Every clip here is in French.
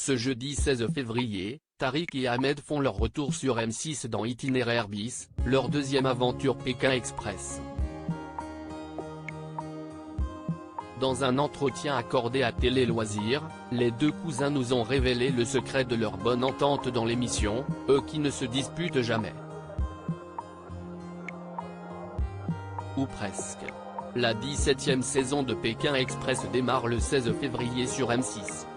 Ce jeudi 16 février, Tariq et Ahmed font leur retour sur M6 dans Itinéraire bis, leur deuxième aventure Pékin Express. Dans un entretien accordé à Télé Loisirs, les deux cousins nous ont révélé le secret de leur bonne entente dans l'émission, eux qui ne se disputent jamais. Ou presque. La 17e saison de Pékin Express démarre le 16 février sur M6.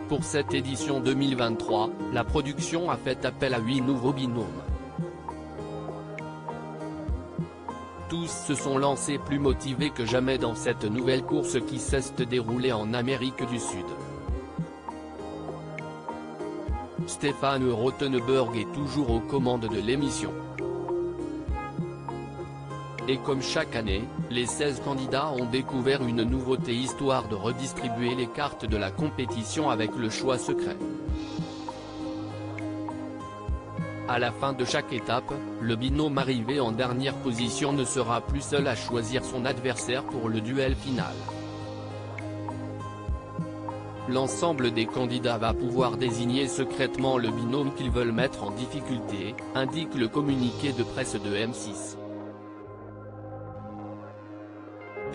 Pour cette édition 2023, la production a fait appel à 8 nouveaux binômes. Tous se sont lancés plus motivés que jamais dans cette nouvelle course qui cesse de dérouler en Amérique du Sud. Stéphane Rothenberg est toujours aux commandes de l'émission. Et comme chaque année, les 16 candidats ont découvert une nouveauté histoire de redistribuer les cartes de la compétition avec le choix secret. À la fin de chaque étape, le binôme arrivé en dernière position ne sera plus seul à choisir son adversaire pour le duel final. L'ensemble des candidats va pouvoir désigner secrètement le binôme qu'ils veulent mettre en difficulté, indique le communiqué de presse de M6.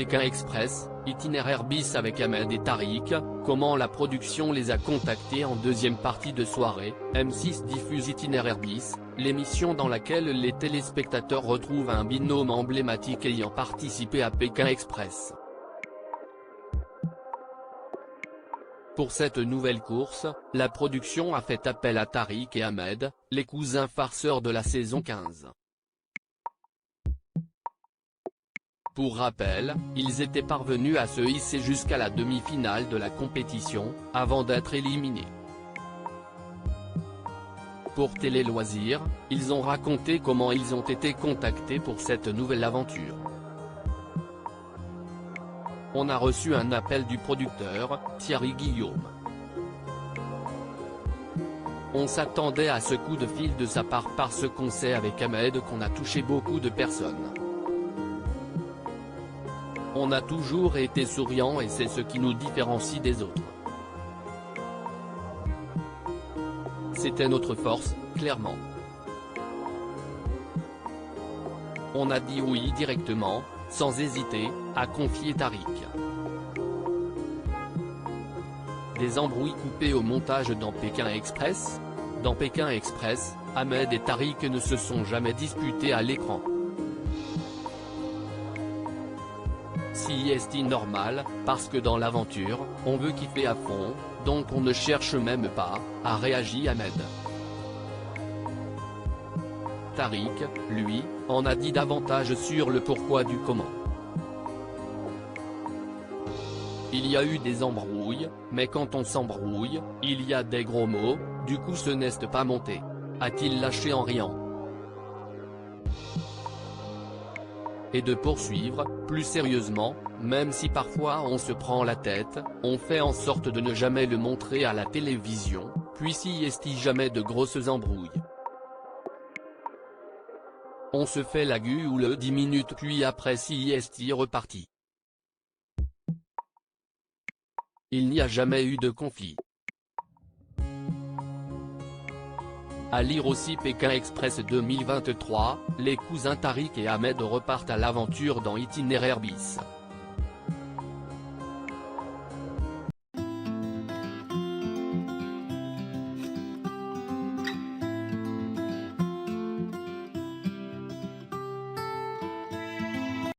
Pékin Express, itinéraire bis avec Ahmed et Tariq, comment la production les a contactés en deuxième partie de soirée. M6 diffuse Itinéraire bis, l'émission dans laquelle les téléspectateurs retrouvent un binôme emblématique ayant participé à Pékin Express. Pour cette nouvelle course, la production a fait appel à Tariq et Ahmed, les cousins farceurs de la saison 15. Pour rappel, ils étaient parvenus à se hisser jusqu'à la demi-finale de la compétition, avant d'être éliminés. Pour Télé Loisirs, ils ont raconté comment ils ont été contactés pour cette nouvelle aventure. On a reçu un appel du producteur, Thierry Guillaume. On s'attendait à ce coup de fil de sa part parce qu'on sait avec Ahmed qu'on a touché beaucoup de personnes. On a toujours été souriant et c'est ce qui nous différencie des autres. C'était notre force, clairement. On a dit oui directement, sans hésiter, a confié Tariq. Des embrouilles coupées au montage dans Pékin Express. Dans Pékin Express, Ahmed et Tariq ne se sont jamais disputés à l'écran. Si est normal, parce que dans l'aventure, on veut kiffer à fond, donc on ne cherche même pas, a réagi Ahmed. Tariq, lui, en a dit davantage sur le pourquoi du comment. Il y a eu des embrouilles, mais quand on s'embrouille, il y a des gros mots, du coup ce n'est pas monté, a-t-il lâché en riant. Et de poursuivre, plus sérieusement, même si parfois on se prend la tête, on fait en sorte de ne jamais le montrer à la télévision, puis s'y est jamais de grosses embrouilles. On se fait la gueule ou le 10 minutes puis après s'y est reparti. Il n'y a jamais eu de conflit. À lire aussi Pékin Express 2023, les cousins Tariq et Ahmed repartent à l'aventure dans Itinéraire bis.